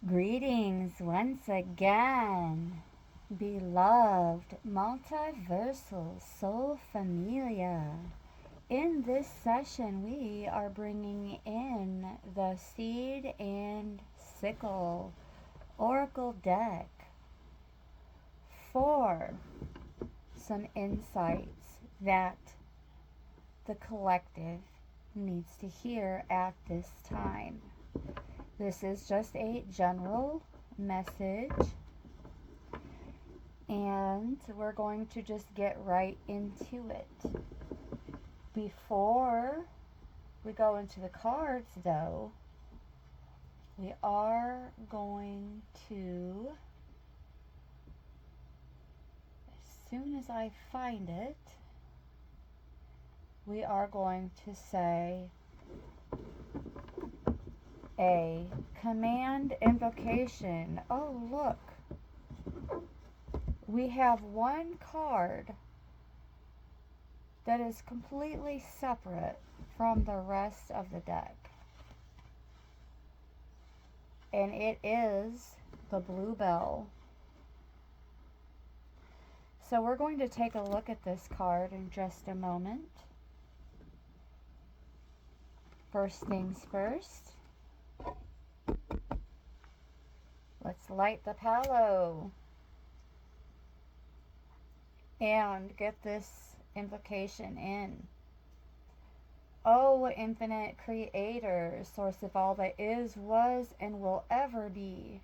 Greetings once again, beloved multiversal soul familia. In this session, we are bringing in the Seed and Sickle Oracle deck for some insights that the collective needs to hear at this time. This is just a general message, and we're going to just get right into it. Before we go into the cards, though, we are going to, as soon as I find it, we are going to say a command invocation. Oh, look. We have one card that is completely separate from the rest of the deck. And it is the Bluebell. So we're going to take a look at this card in just a moment. First things first. Let's light the palo and get this invocation in. O infinite creator, source of all that is, was, and will ever be,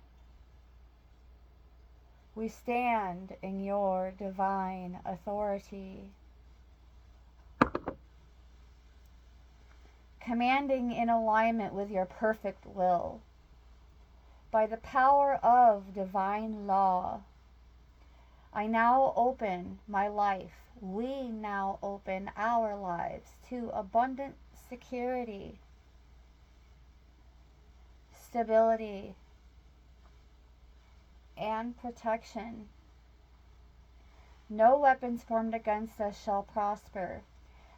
we stand in your divine authority, commanding in alignment with your perfect will. By the power of divine law, I now open my life. We now open our lives to abundant security, stability, and protection. No weapons formed against us shall prosper.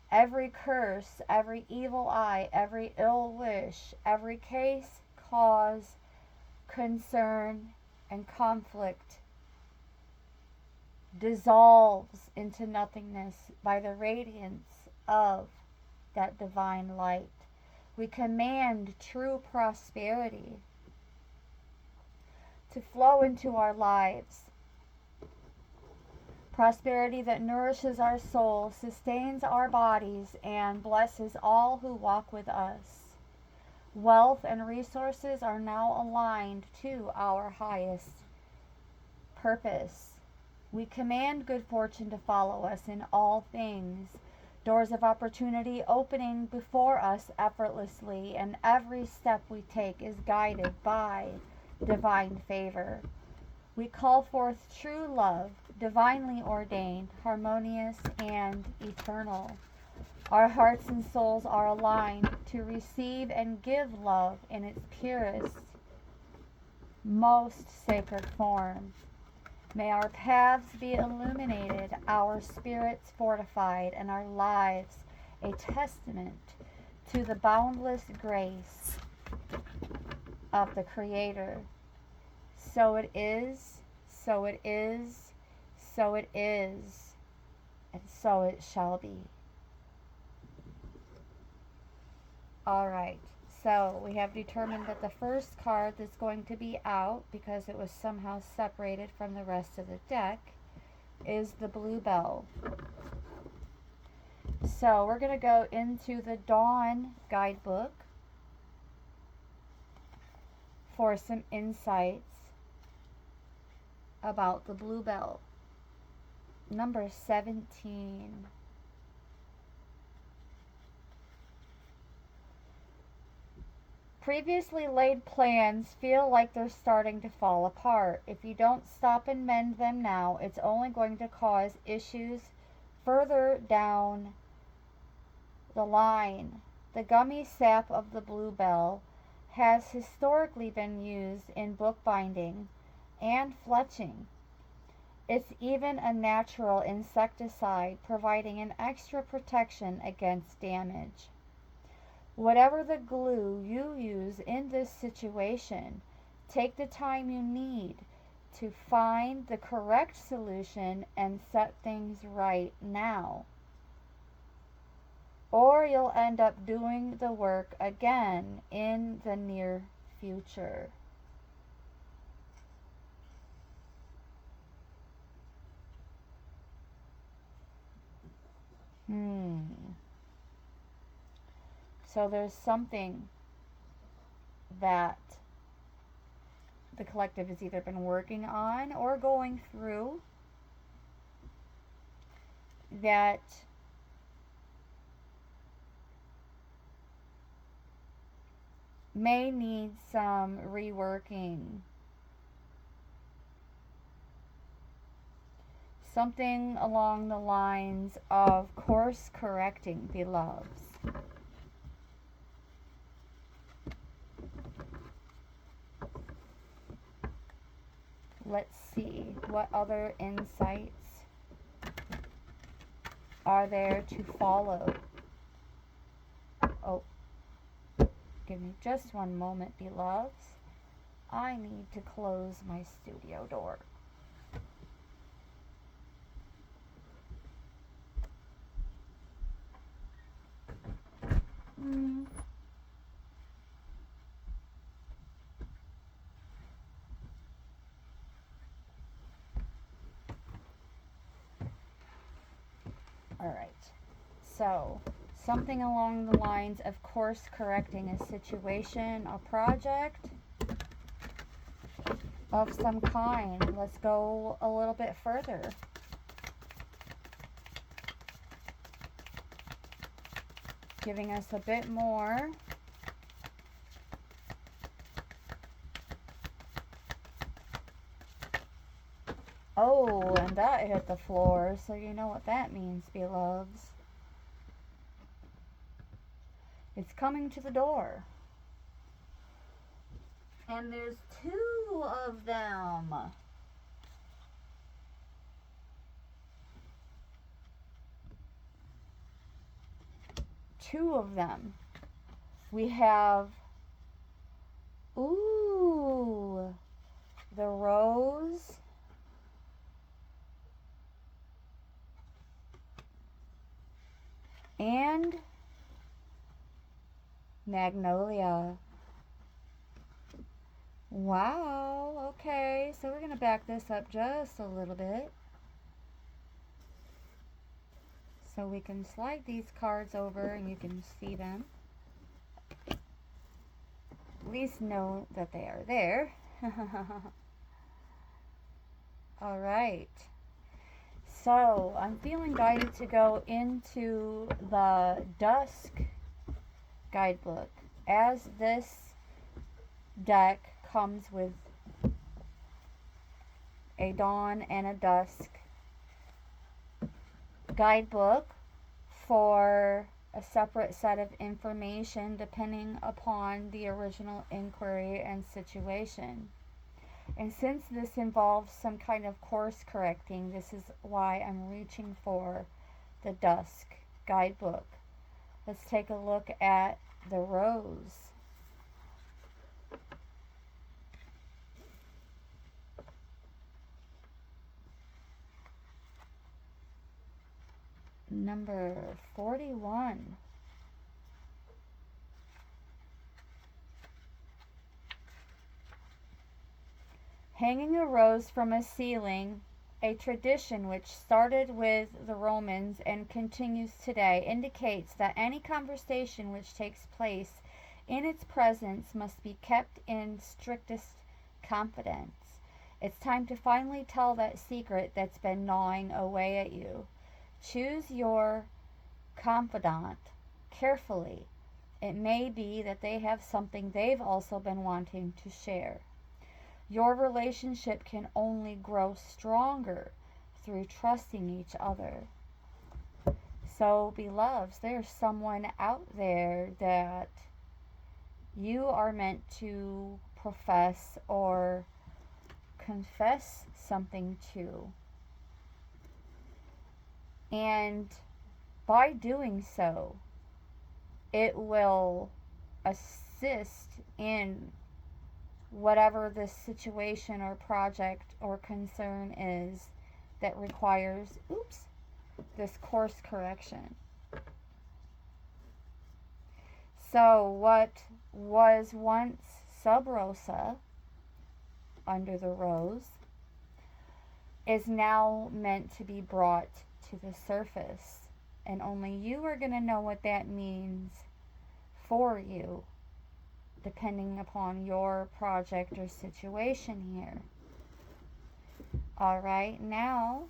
Every curse, every evil eye, every ill wish, every case, cause, concern, and conflict dissolves into nothingness by the radiance of that divine light. We command true prosperity to flow into our lives. Prosperity that nourishes our soul, sustains our bodies, and blesses all who walk with us. Wealth and resources are now aligned to our highest purpose. We command good fortune to follow us in all things, doors of opportunity opening before us effortlessly, and every step we take is guided by divine favor. We call forth true love, divinely ordained, harmonious, and eternal. Our hearts and souls are aligned to receive and give love in its purest, most sacred form. May our paths be illuminated, our spirits fortified, and our lives a testament to the boundless grace of the Creator. So it is, so it is, so it is, and so it shall be. Alright, so we have determined that the first card that's going to be out, because it was somehow separated from the rest of the deck, is the Bluebell. So we're going to go into the Dawn guidebook for some insights about the Bluebell. Number 17. Previously laid plans feel like they're starting to fall apart. If you don't stop and mend them now, it's only going to cause issues further down the line. The gummy sap of the Bluebell has historically been used in bookbinding and fletching. It's even a natural insecticide, providing an extra protection against damage. Whatever the glue you use in this situation, Take the time you need to find the correct solution and set things right now. Or you'll end up doing the work again in the near future. So there's something that the collective has either been working on or going through that may need some reworking. Something along the lines of course correcting, beloveds. Let's see what other insights are there to follow. Oh, give me just one moment, beloveds. I need to close my studio door. Alright, so something along the lines of course correcting a situation, a project of some kind. Let's go a little bit further. Giving us a bit more. Oh, and that hit the floor, so you know what that means, beloveds. It's coming to the door. And there's two of them. Two of them. We have, ooh, the rose. And magnolia. Wow, okay, so we're going to back this up just a little bit. So we can slide these cards over and you can see them. At least know that they are there. Alright. So, I'm feeling guided to go into the Dusk guidebook. As this deck comes with a dawn and a dusk guidebook for a separate set of information depending upon the original inquiry and situation. And since this involves some kind of course correcting, this is why I'm reaching for the Dusk guidebook. Let's take a look at the rose. Number 41. Hanging a rose from a ceiling, a tradition which started with the Romans and continues today, indicates that any conversation which takes place in its presence must be kept in strictest confidence. It's time to finally tell that secret that's been gnawing away at you. Choose your confidant carefully. It may be that they have something they've also been wanting to share. Your relationship can only grow stronger through trusting each other. So, beloveds, there's someone out there that you are meant to profess or confess something to. And by doing so, it will assist in whatever this situation or project or concern is that requires, this course correction. So, what was once sub rosa, under the rose, is now meant to be brought to the surface. And only you are going to know what that means for you, depending upon your project or situation here. All right, now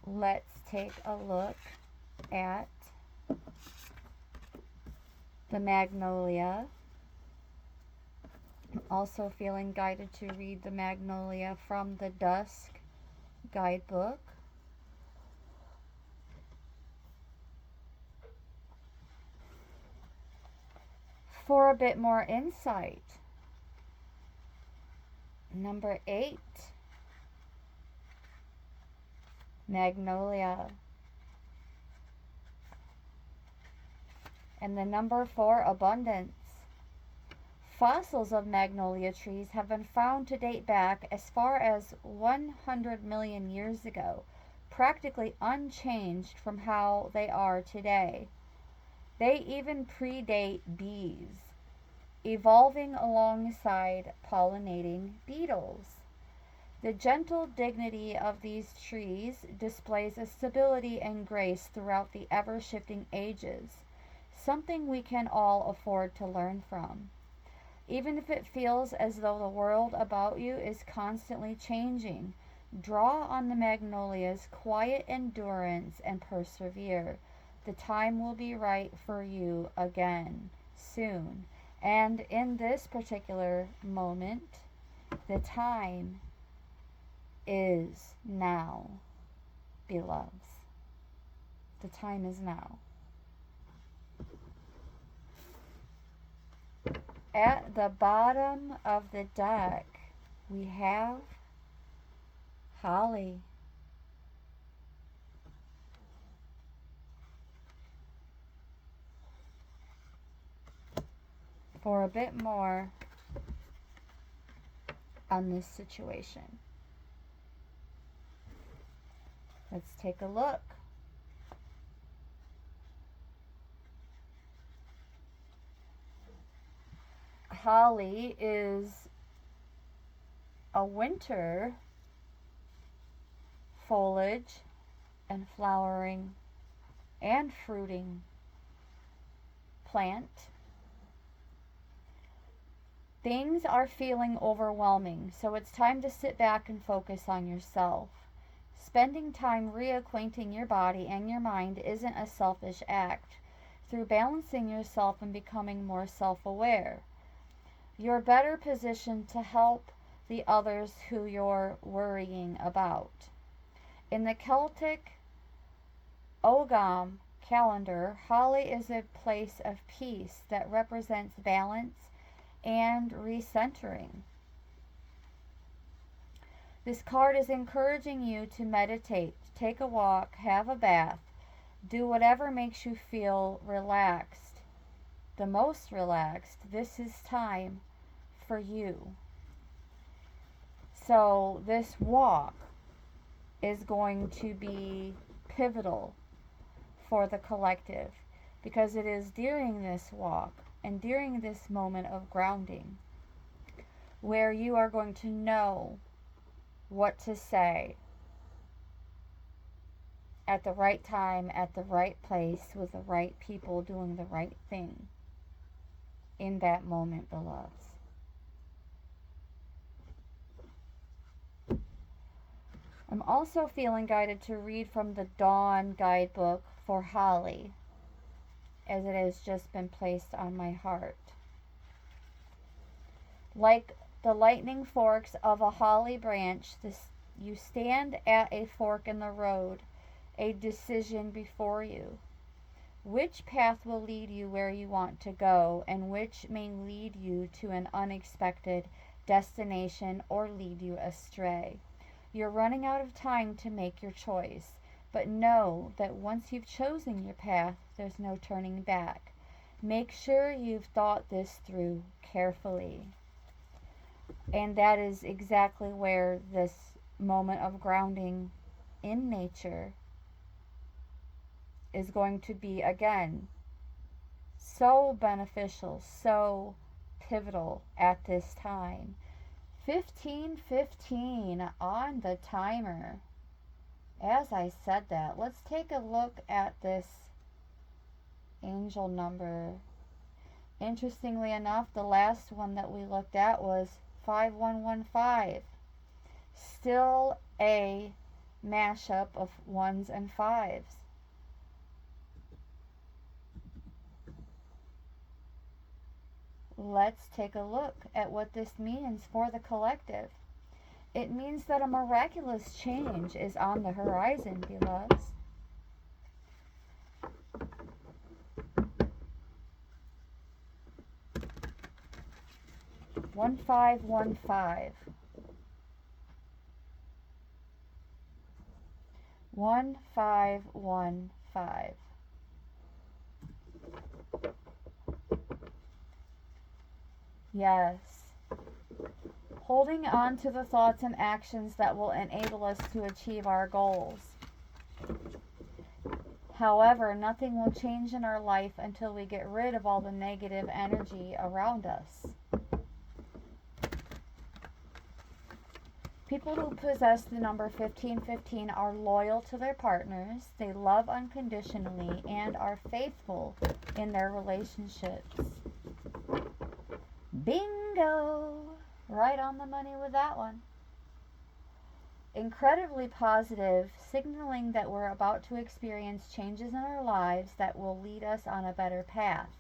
let's take a look at the Magnolia. I'm also feeling guided to read the Magnolia from the Dusk guidebook. For a bit more insight, number 8, Magnolia. And the number 4, Abundance. Fossils of magnolia trees have been found to date back as far as 100 million years ago, practically unchanged from how they are today. They even predate bees, evolving alongside pollinating beetles. The gentle dignity of these trees displays a stability and grace throughout the ever-shifting ages, something we can all afford to learn from. Even if it feels as though the world about you is constantly changing, draw on the magnolia's quiet endurance and persevere. The time will be right for you again, soon. And in this particular moment, the time is now, beloveds. The time is now. At the bottom of the deck, we have Holly. For a bit more on this situation, let's take a look. Holly is a winter foliage and flowering and fruiting plant. Things are feeling overwhelming, so it's time to sit back and focus on yourself. Spending time reacquainting your body and your mind isn't a selfish act. Through balancing yourself and becoming more self-aware, you're better positioned to help the others who you're worrying about. In the Celtic Ogham calendar, Holly is a place of peace that represents balance and recentering. This card is encouraging you to meditate, take a walk, have a bath, do whatever makes you feel relaxed, the most relaxed. This is time for you. So this walk is going to be pivotal for the collective, because it is during this walk and during this moment of grounding where you are going to know what to say at the right time, at the right place, with the right people doing the right thing in that moment, beloveds. I'm also feeling guided to read from the Dawn guidebook for Holly, as it has just been placed on my heart. Like the lightning forks of a holly branch, you stand at a fork in the road, a decision before you. Which path will lead you where you want to go, and which may lead you to an unexpected destination or lead you astray? You're running out of time to make your choice, but know that once you've chosen your path, there's no turning back. Make sure you've thought this through carefully. And that is exactly where this moment of grounding in nature is going to be, again, so beneficial, so pivotal at this time. 15:15 on the timer. As I said that, let's take a look at this angel number. Interestingly enough, the last one that we looked at was 5115. Still a mashup of ones and fives. Let's take a look at what this means for the collective. It means that a miraculous change is on the horizon, beloveds. One five one five. 1515. Yes. Holding on to the thoughts and actions that will enable us to achieve our goals. However, nothing will change in our life until we get rid of all the negative energy around us. People who possess the number 1515 are loyal to their partners, they love unconditionally, and are faithful in their relationships. Bingo! Right on the money with that one. Incredibly positive, signaling that we're about to experience changes in our lives that will lead us on a better path.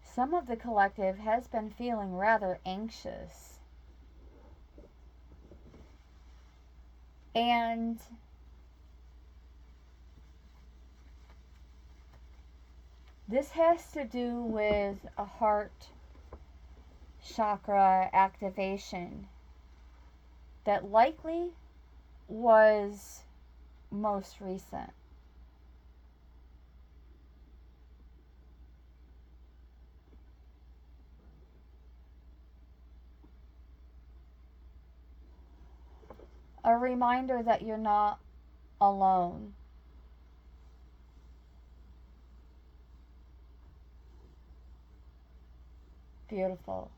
Some of the collective has been feeling rather anxious. And this has to do with a heart chakra activation that likely was most recent. A reminder that you're not alone. Beautiful.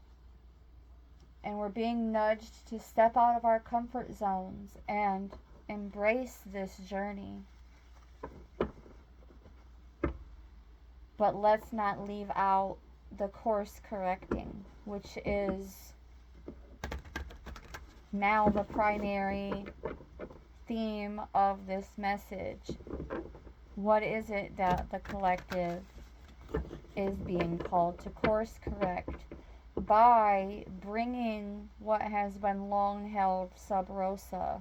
And we're being nudged to step out of our comfort zones and embrace this journey. But let's not leave out the course correcting, which is now the primary theme of this message. What is it that the collective is being called to course correct by bringing what has been long held sub rosa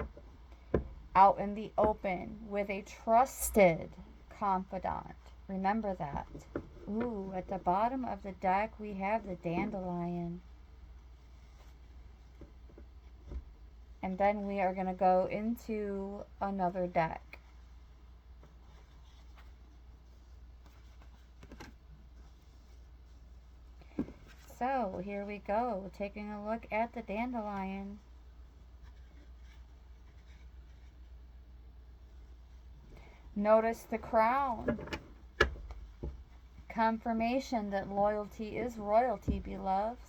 out in the open with a trusted confidant? Remember that. Ooh, at the bottom of the deck we have the dandelion. And then we are going to go into another deck. So here we go, taking a look at the dandelion. Notice the crown. Confirmation that loyalty is royalty, beloveds.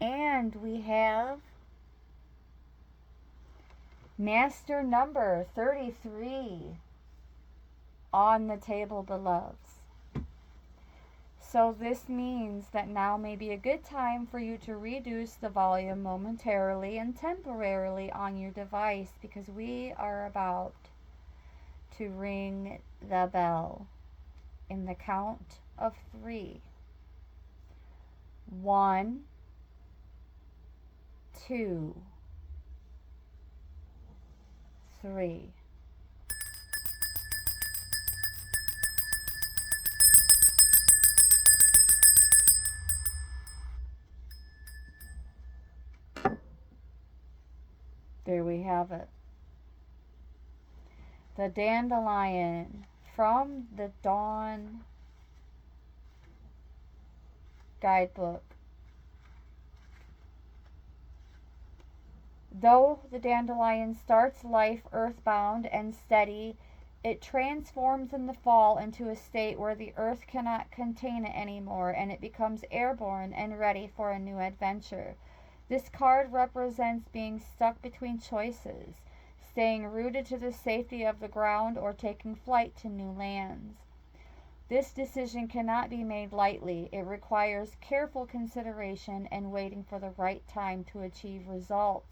And we have master number 33 on the table, beloveds. So this means that now may be a good time for you to reduce the volume momentarily and temporarily on your device, because we are about to ring the bell in the count of 3. 1, 2, 3. There we have it. The Dandelion from the Dawn Guidebook. Though the dandelion starts life earthbound and steady, it transforms in the fall into a state where the earth cannot contain it anymore, and it becomes airborne and ready for a new adventure. This card represents being stuck between choices, staying rooted to the safety of the ground or taking flight to new lands. This decision cannot be made lightly. It requires careful consideration and waiting for the right time to achieve results.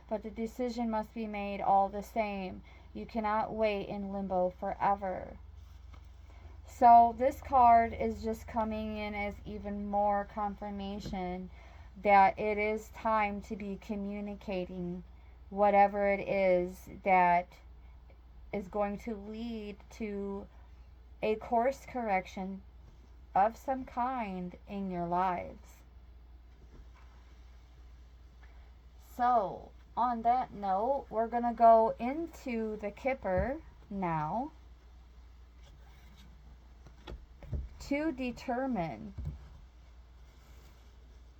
But the decision must be made all the same. You cannot wait in limbo forever. So this card is just coming in as even more confirmation that it is time to be communicating whatever it is that is going to lead to a course correction of some kind in your lives. So, on that note, we're going to go into the Kipper now to determine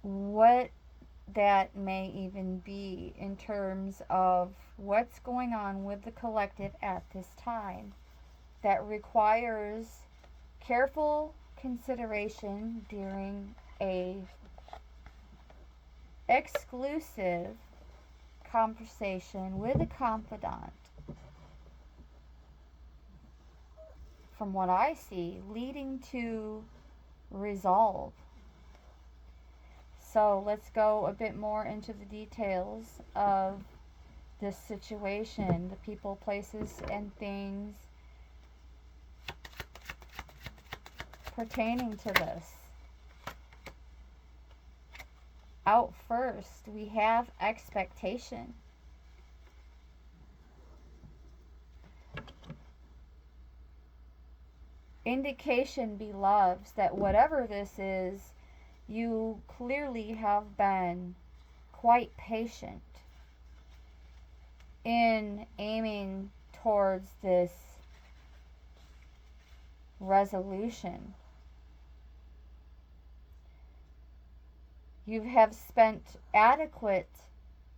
what that may even be in terms of what's going on with the collective at this time that requires careful consideration during a exclusive conversation with a confidant. From what I see, leading to resolve. So let's go a bit more into the details of this situation, the people, places, and things pertaining to this. Out first, we have expectation. Indication, beloveds, that whatever this is, you clearly have been quite patient in aiming towards this resolution. You have spent adequate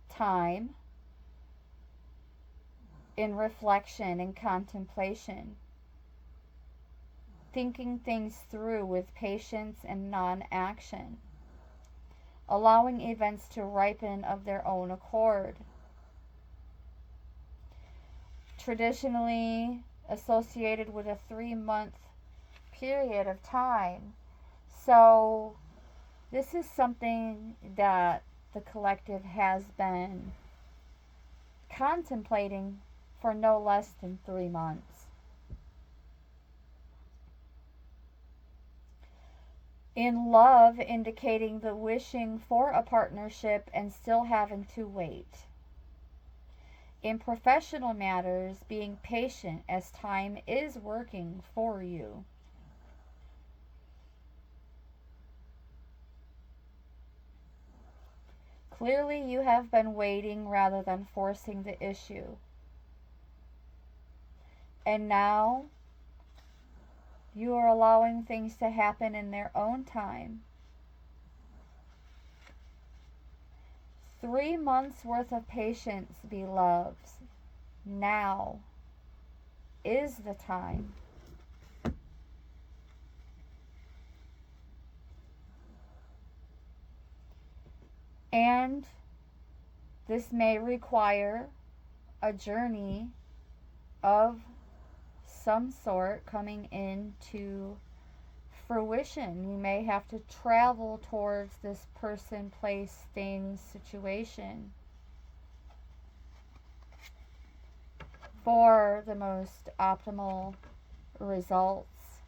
time in reflection and contemplation, thinking things through with patience and non-action, allowing events to ripen of their own accord. Traditionally associated with a 3-month period of time. So this is something that the collective has been contemplating for no less than 3 months. In love, indicating the wishing for a partnership and still having to wait. In professional matters, being patient as time is working for you. Clearly, you have been waiting rather than forcing the issue. And now, you are allowing things to happen in their own time. 3 months worth of patience, beloveds. Now is the time. And this may require a journey of some sort coming into fruition. You may have to travel towards this person, place, thing, situation for the most optimal results.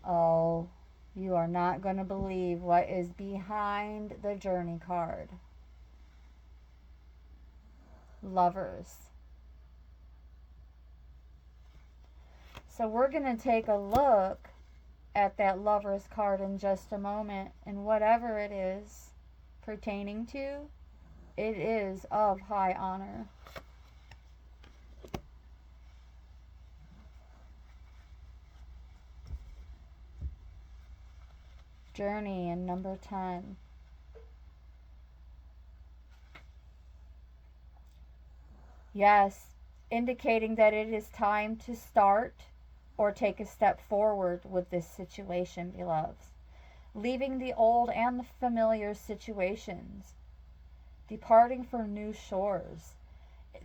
Oh, you are not going to believe what is behind the journey card. Lovers. So we're going to take a look at that Lovers card in just a moment, and whatever it is pertaining to, it is of high honor. journey in number 10. Yes, indicating that it is time to start or take a step forward with this situation, beloveds. Leaving the old and the familiar situations, departing for new shores.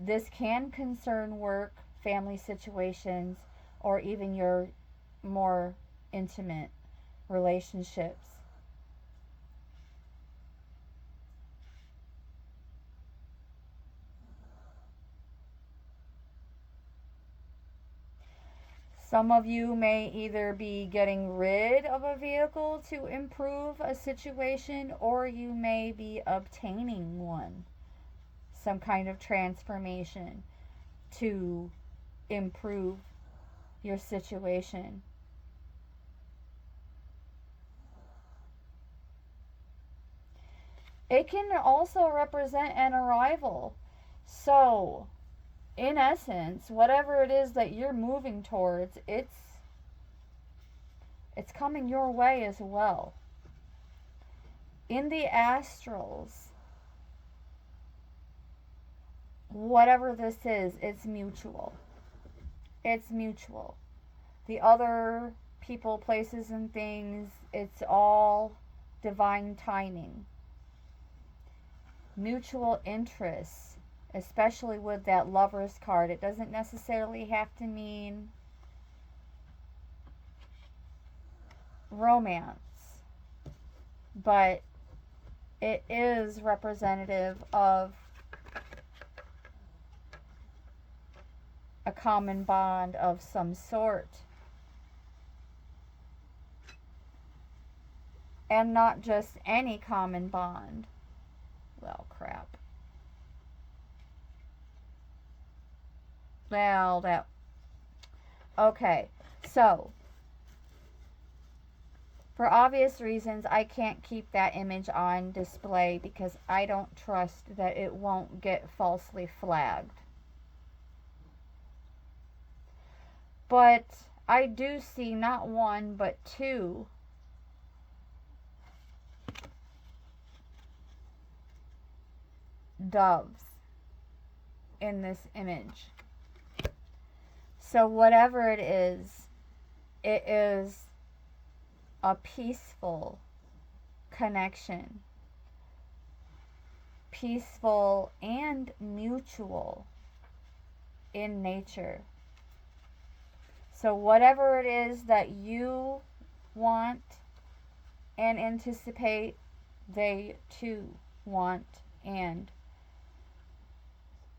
This can concern work, family situations, or even your more intimate relationships. Some of you may either be getting rid of a vehicle to improve a situation, or you may be obtaining one. Some kind of transformation to improve your situation. It can also represent an arrival. So, in essence, whatever it is that you're moving towards, it's coming your way as well. In the astrals, whatever this is, it's mutual. It's mutual. The other people, places, and things, it's all divine timing. Mutual interests, especially with that Lover's card. It doesn't necessarily have to mean romance, but it is representative of a common bond of some sort. And not just any common bond. Well, crap. Well, that... Okay, so for obvious reasons, I can't keep that image on display because I don't trust that it won't get falsely flagged. But I do see not one, but two doves in this image. So whatever it is a peaceful connection. Peaceful and mutual in nature. So whatever it is that you want and anticipate, they too want and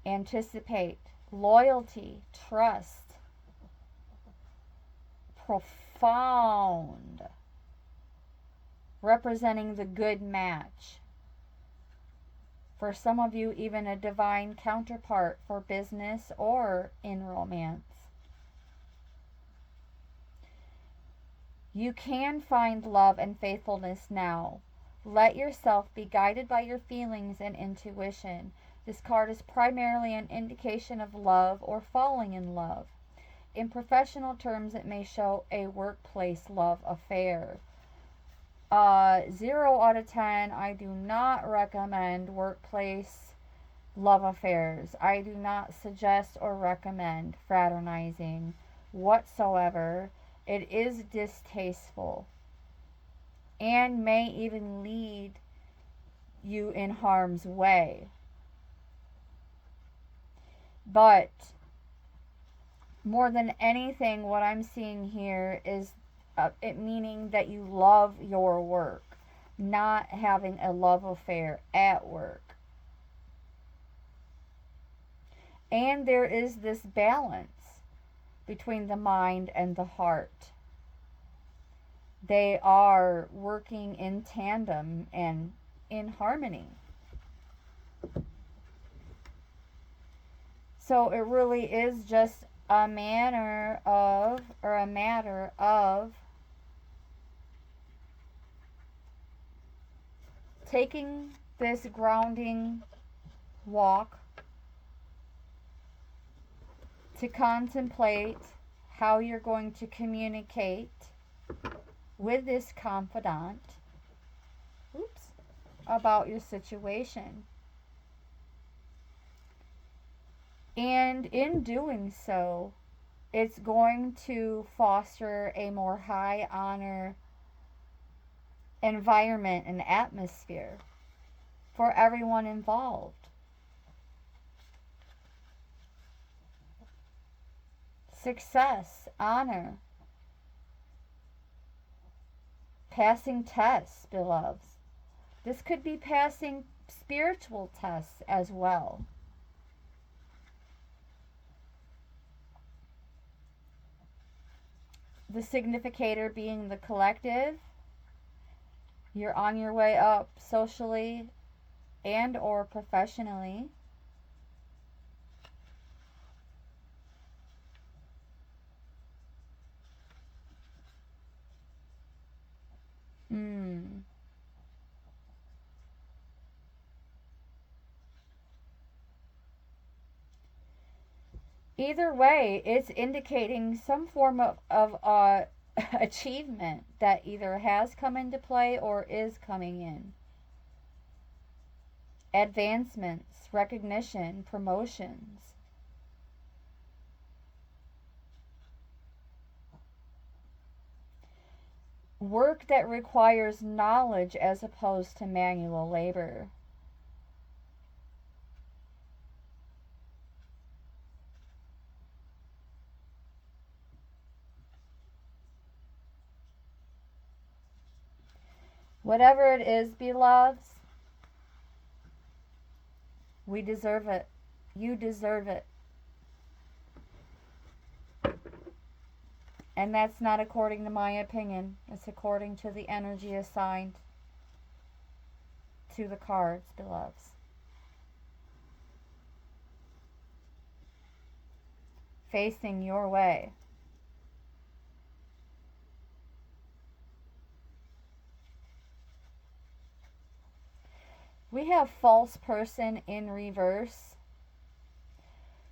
anticipate. Loyalty, trust, profound, representing the good match. For some of you, even a divine counterpart for business or in romance. You can find love and faithfulness now. Let yourself be guided by your feelings and intuition. This card is primarily an indication of love or falling in love. In professional terms, it may show a workplace love affair. 0 out of 10, I do not recommend workplace love affairs. I do not suggest or recommend fraternizing whatsoever. It is distasteful and may even lead you in harm's way. But more than anything, what I'm seeing here is it meaning that you love your work, not having a love affair at work. And there is this balance between the mind and the heart. They are working in tandem and in harmony. So it really is just a matter of taking this grounding walk to contemplate how you're going to communicate with this confidant, about your situation. And in doing so, it's going to foster a more high honor environment and atmosphere for everyone involved. Success, honor, passing tests, beloveds. This could be passing spiritual tests as well. The significator being the collective. You're on your way up socially and or professionally. Either way, it's indicating some form of achievement that either has come into play or is coming in. Advancements, recognition, promotions. Work that requires knowledge as opposed to manual labor. Whatever it is, beloveds, we deserve it. You deserve it. And that's not according to my opinion. It's according to the energy assigned to the cards, beloveds. Facing your way. We have false person in reverse.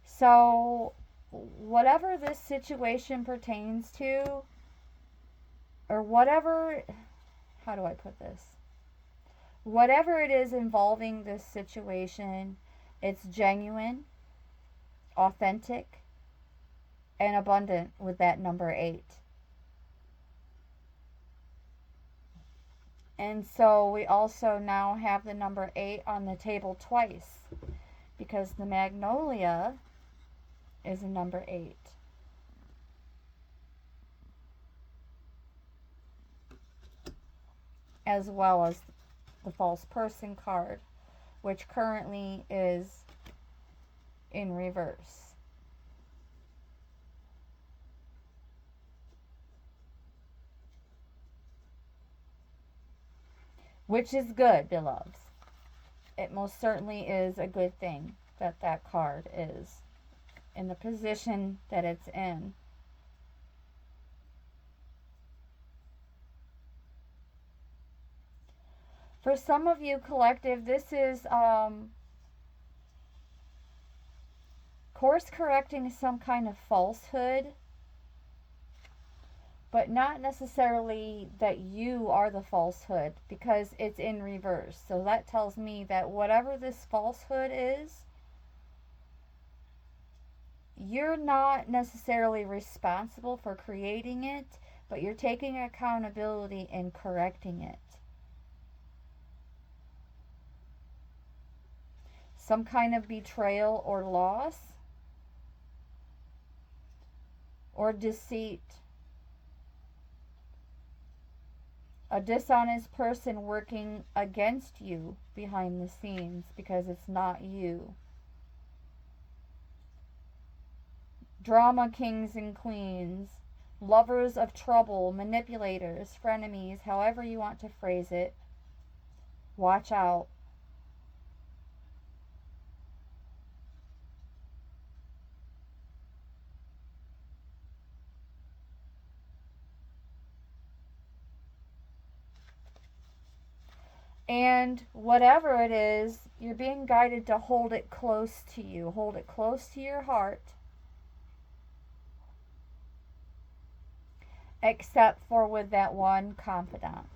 So whatever this situation pertains to, or whatever, how do I put this? Whatever it is involving this situation, it's genuine, authentic, and abundant with that number 8. And so we also now have the number 8 on the table twice, because the magnolia is a number 8. As well as the false person card, which currently is in reverse. Which is good, beloveds. It most certainly is a good thing that that card is in the position that it's in. For some of you, collective, this is course correcting some kind of falsehood, but not necessarily that you are the falsehood, because it's in reverse. So that tells me that whatever this falsehood is, you're not necessarily responsible for creating it, but you're taking accountability in correcting it. Some kind of betrayal or loss or deceit. A dishonest person working against you behind the scenes because it's not you. Drama kings and queens, lovers of trouble, manipulators, frenemies, however you want to phrase it. Watch out. And whatever it is, you're being guided to hold it close to you. Hold it close to your heart. except for with that one confidant.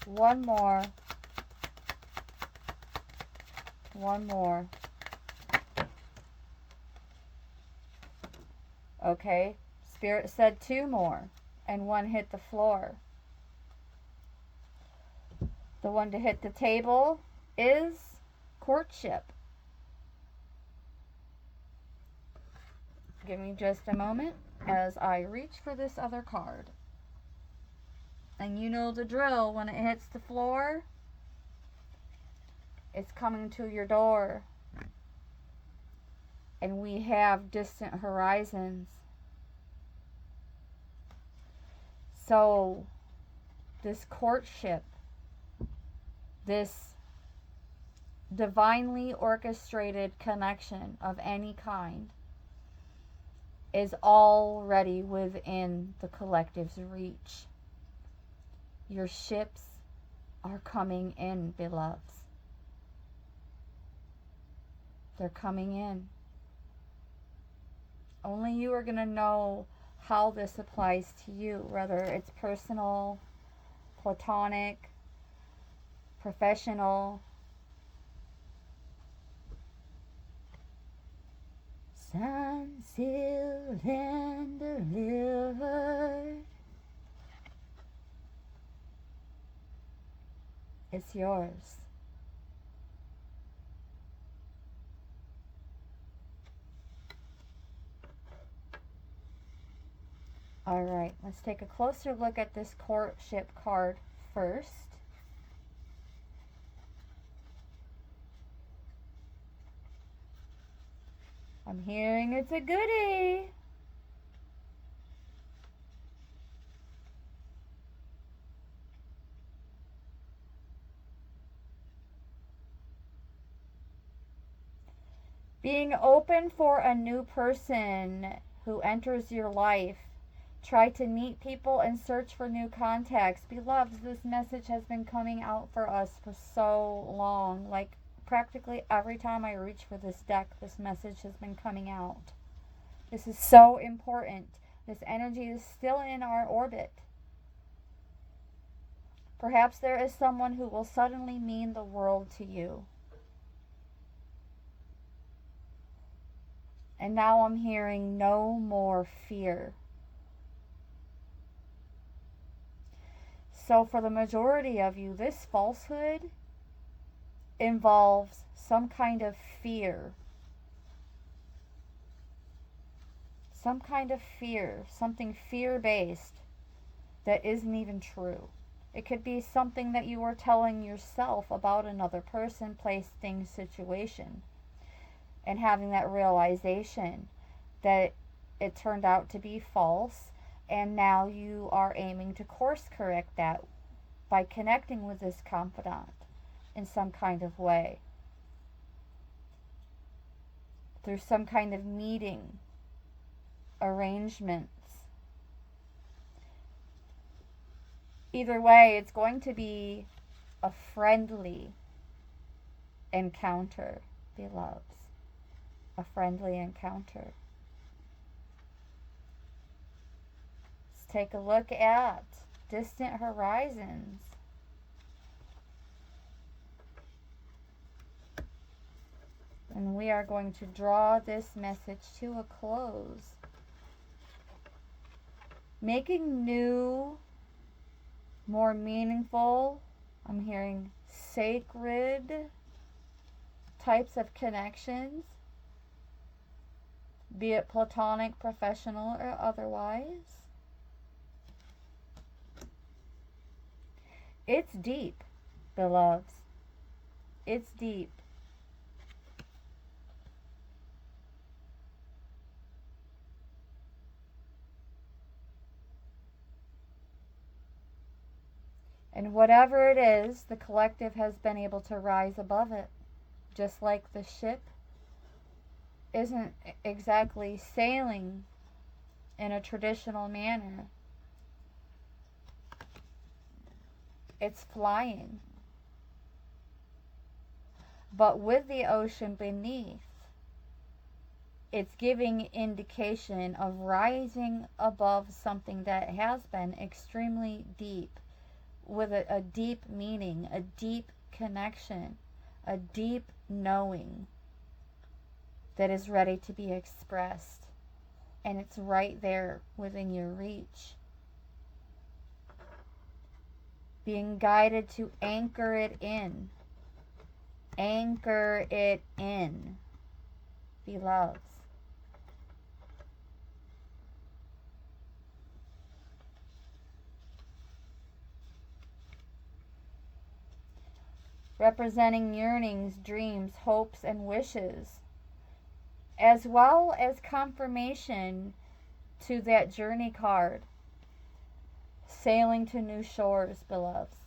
One more. One more. Okay. Spirit said 2 more. And 1 hit the floor. The one to hit the table is courtship. Give me just a moment as I reach for this other card. And you know the drill. When it hits the floor, it's coming to your door. And we have distant horizons. So, this courtship, this divinely orchestrated connection of any kind, is already within the collective's reach. Your ships are coming in, beloveds. They're coming in. Only you are going to know how this applies to you, whether it's personal, platonic, professional. Signed, sealed, and delivered. It's yours. All right, let's take a closer look at this courtship card first. I'm hearing it's a goodie. Being open for a new person who enters your life. Try to meet people and search for new contacts. Beloveds, this message has been coming out for us for so long. Like practically every time I reach for this deck, this message has been coming out. This is so important. This energy is still in our orbit. Perhaps there is someone who will suddenly mean the world to you. And now I'm hearing no more fear. So for the majority of you, this falsehood involves some kind of fear. Some kind of fear, something fear-based that isn't even true. It could be something that you are telling yourself about another person, place, thing, situation, and having that realization that it turned out to be false, and now you are aiming to course correct that by connecting with this confidant in some kind of way. Through some kind of meeting, arrangements. Either way, it's going to be a friendly encounter, beloveds. A friendly encounter. Let's take a look at distant horizons. And we are going to draw this message to a close. Making new, more meaningful, I'm hearing sacred types of connections, be it platonic, professional, or otherwise. It's deep, beloveds. It's deep. And whatever it is, the collective has been able to rise above it. Just like the ship isn't exactly sailing in a traditional manner. It's flying. But with the ocean beneath, it's giving indication of rising above something that has been extremely deep, with a deep meaning, a deep connection, a deep knowing that is ready to be expressed. And it's right there within your reach. Being guided to anchor it in. Anchor it in, beloveds. Representing yearnings, dreams, hopes, and wishes, as well as confirmation to that journey card. Sailing to new shores, beloveds.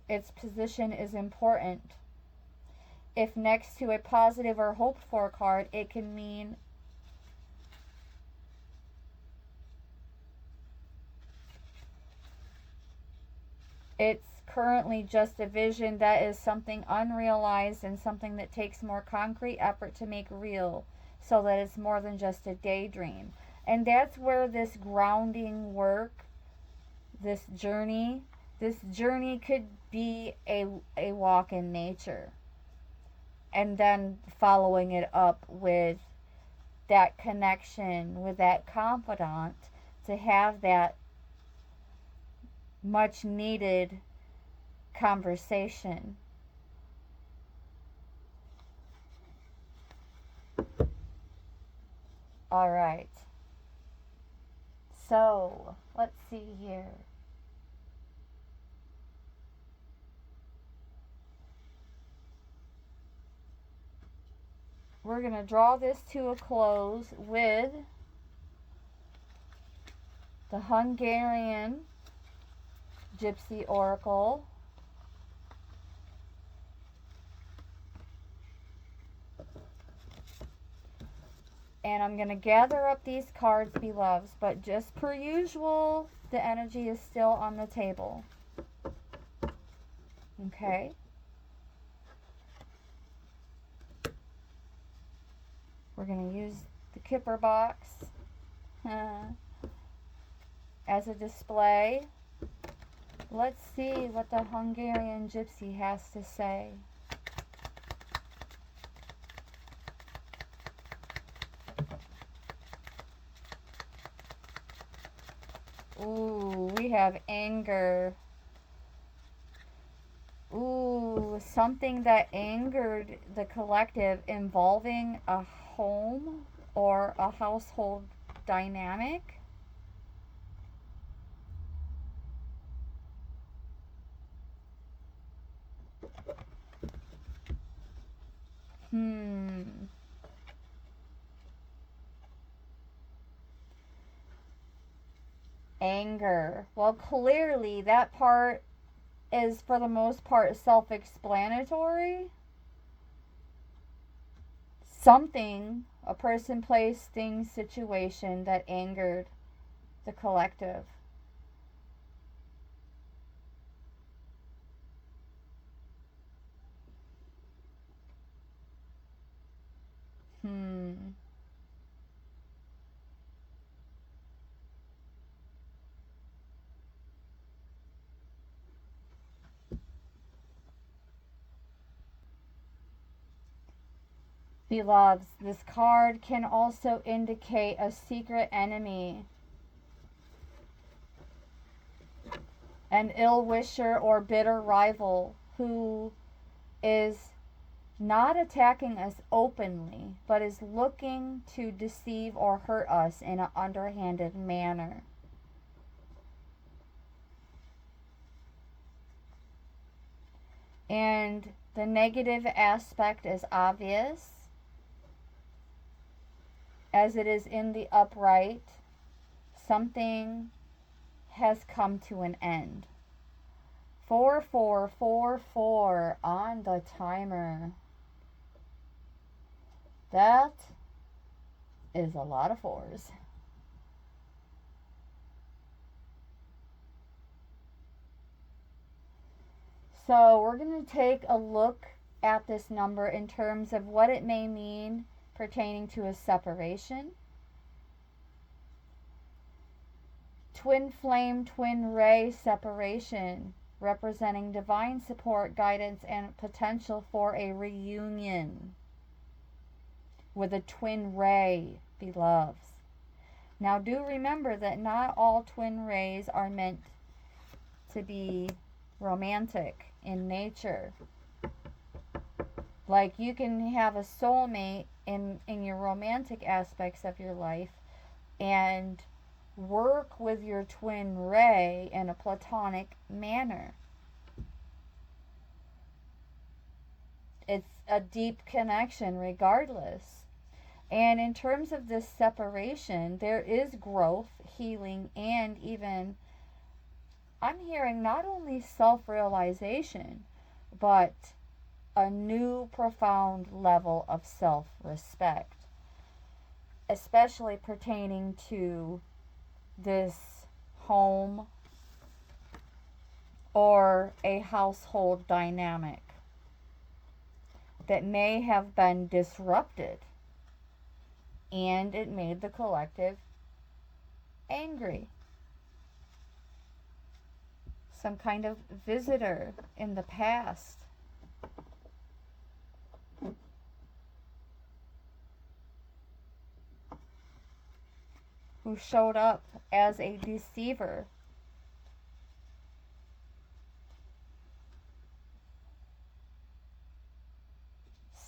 Its position is important. If next to a positive or hoped for card, it can mean it's currently just a vision that is something unrealized and something that takes more concrete effort to make real, so that it's more than just a daydream. And that's where this grounding work, this journey could be a walk in nature. And then following it up with that connection, with that confidant, to have that much needed conversation. All right. So, let's see here. We're going to draw this to a close with the Hungarian Gypsy Oracle. And I'm going to gather up these cards, beloveds, but just per usual, the energy is still on the table. Okay? We're going to use the Kipper box as a display. Let's see what the Hungarian Gypsy has to say. Ooh, we have anger. Ooh, something that angered the collective involving a home or a household dynamic. Anger. Well, clearly that part is for the most part self-explanatory. Something, a person, place, thing, situation that angered the collective. Beloveds, this card can also indicate a secret enemy, an ill wisher or bitter rival who is not attacking us openly, but is looking to deceive or hurt us in an underhanded manner. And the negative aspect is obvious, as it is in the upright. Something has come to an end. 4444 on the timer. That is a lot of fours. So we're going to take a look at this number in terms of what it may mean pertaining to a separation. Twin flame, twin ray separation, representing divine support, guidance, and potential for a reunion with a twin ray, beloveds. Now, do remember that not all twin rays are meant to be romantic in nature. Like, you can have a soulmate in your romantic aspects of your life and work with your twin ray in a platonic manner. It's a deep connection regardless. And in terms of this separation, there is growth, healing, and even, I'm hearing, not only self-realization, but a new profound level of self-respect, especially pertaining to this home or a household dynamic that may have been disrupted, and it made the collective angry. Some kind of visitor in the past who showed up as a deceiver.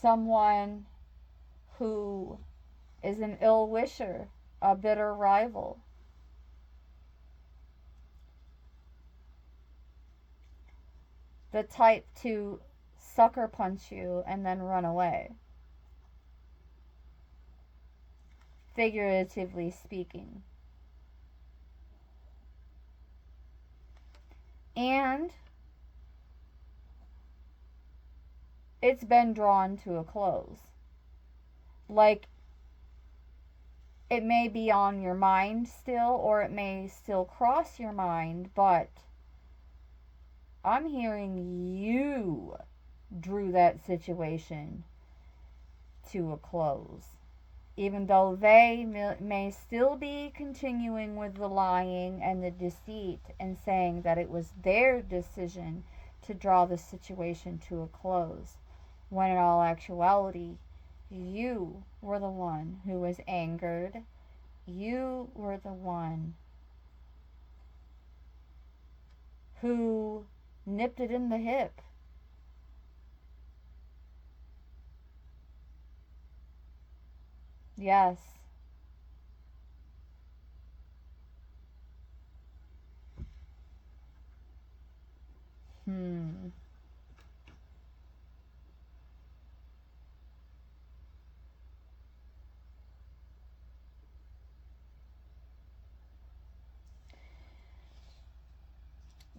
Someone who is an ill wisher, a bitter rival. The type to sucker punch you and then run away. Figuratively speaking. And it's been drawn to a close. Like, it may be on your mind still, or it may still cross your mind, but I'm hearing you drew that situation to a close. Even though they may still be continuing with the lying and the deceit and saying that it was their decision to draw the situation to a close, when in all actuality, you were the one who was angered. You were the one who nipped it in the hip. Yes.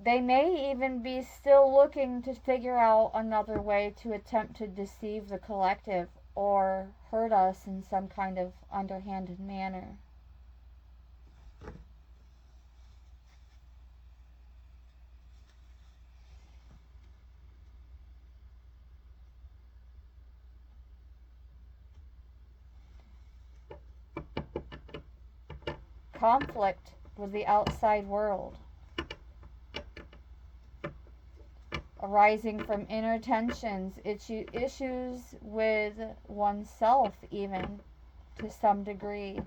They may even be still looking to figure out another way to attempt to deceive the collective or hurt us in some kind of underhanded manner. Conflict with the outside world, arising from inner tensions, issues with oneself, even to some degree.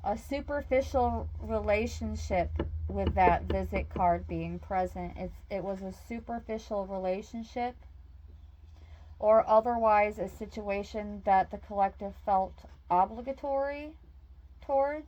A superficial relationship with that visit card being present. It was a superficial relationship, or otherwise a situation that the collective felt obligatory towards.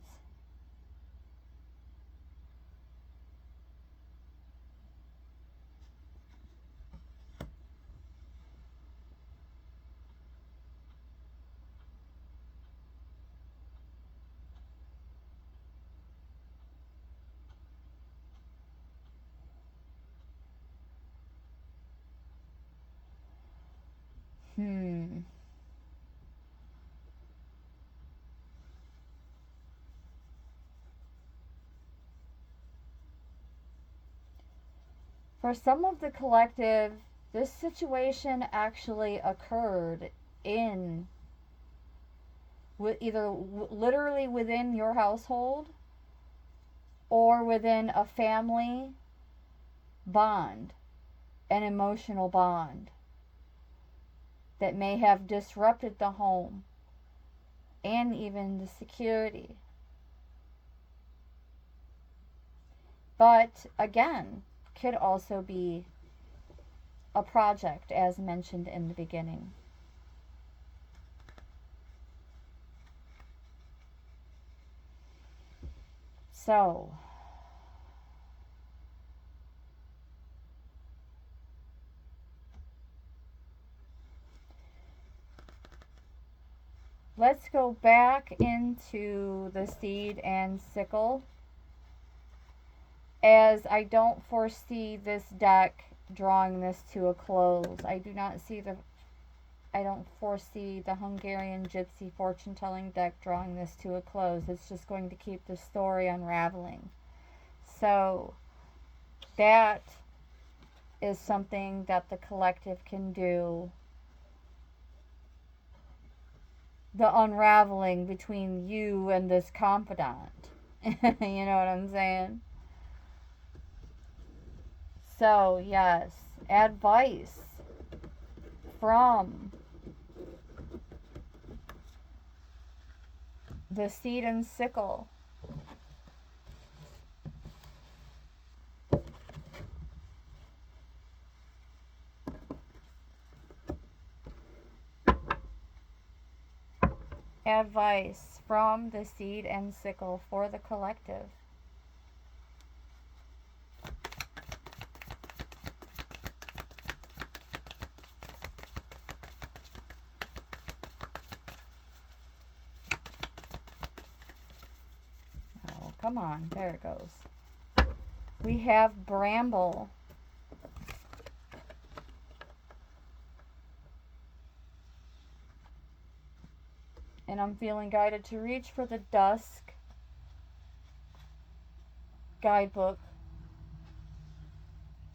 Hmm. For some of the collective, this situation actually occurred in either literally within your household or within a family bond, an emotional bond that may have disrupted the home and even the security. But again, could also be a project as mentioned in the beginning. So, let's go back into the seed and sickle, as I don't foresee this deck drawing this to a close. I don't foresee the Hungarian Gypsy fortune telling deck drawing this to a close. It's just going to keep the story unraveling. So that is something that the collective can do. The unraveling between you and this confidant. You know what I'm saying? So, yes, advice from the seed and sickle. Advice from the seed and sickle for the collective. Oh, come on. There it goes. We have bramble. And I'm feeling guided to reach for the dusk guidebook.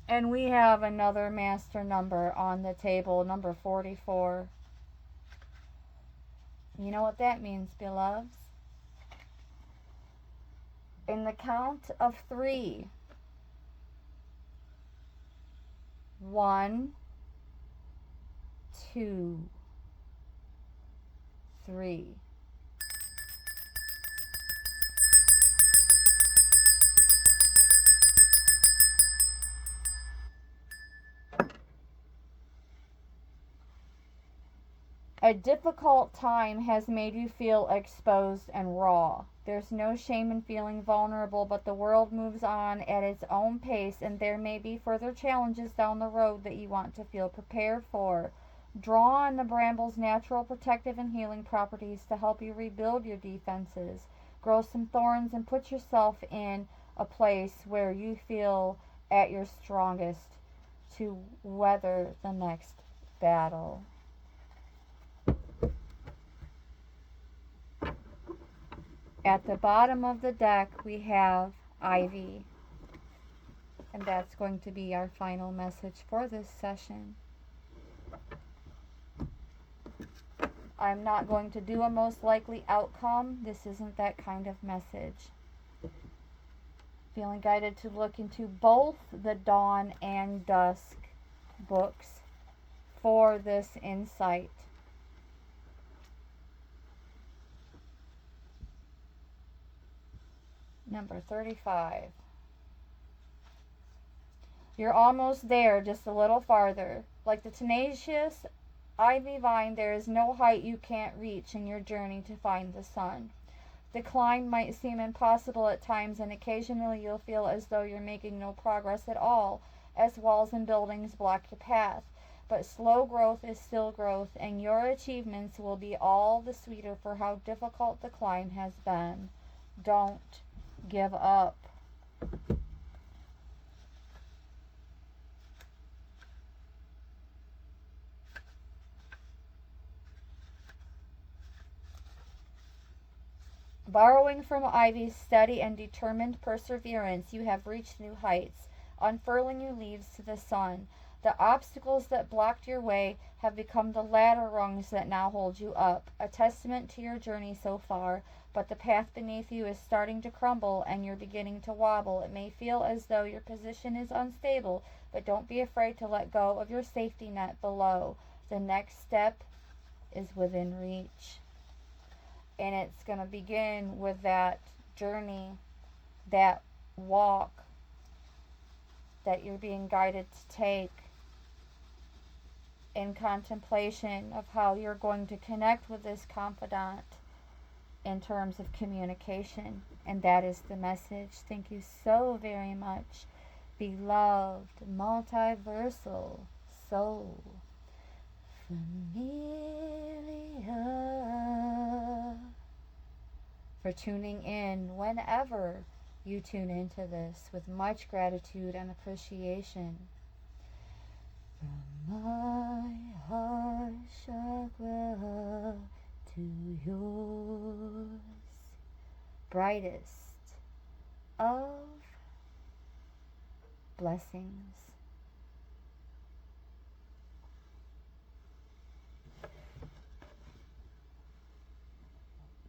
And we have another master number on the table, number 44. You know what that means, beloveds? In the count of 3. 1, 2, 3. A difficult time has made you feel exposed and raw. There's no shame in feeling vulnerable, but the world moves on at its own pace, and there may be further challenges down the road that you want to feel prepared for. Draw on the bramble's natural protective and healing properties to help you rebuild your defenses. Grow some thorns and put yourself in a place where you feel at your strongest to weather the next battle. At the bottom of the deck, we have Ivy. And that's going to be our final message for this session. I'm not going to do a most likely outcome. This isn't that kind of message. Feeling guided to look into both the Dawn and Dusk books for this insight. Number 35. You're almost there, just a little farther. Like the tenacious ivy vine, there is no height you can't reach in your journey to find the sun. The climb might seem impossible at times, and occasionally you'll feel as though you're making no progress at all, as walls and buildings block your path. But slow growth is still growth, and your achievements will be all the sweeter for how difficult the climb has been. Don't give up. Borrowing from Ivy's steady and determined perseverance, you have reached new heights, unfurling new leaves to the sun. The obstacles that blocked your way have become the ladder rungs that now hold you up, a testament to your journey so far. But the path beneath you is starting to crumble and you're beginning to wobble. It may feel as though your position is unstable, but don't be afraid to let go of your safety net below. The next step is within reach. And it's going to begin with that journey, that walk that you're being guided to take in contemplation of how you're going to connect with this confidant in terms of communication. And that is the message. Thank you so very much, beloved multiversal soul. Familia, for tuning in whenever you tune into this, with much gratitude and appreciation. From my heart chakra to yours, brightest of blessings.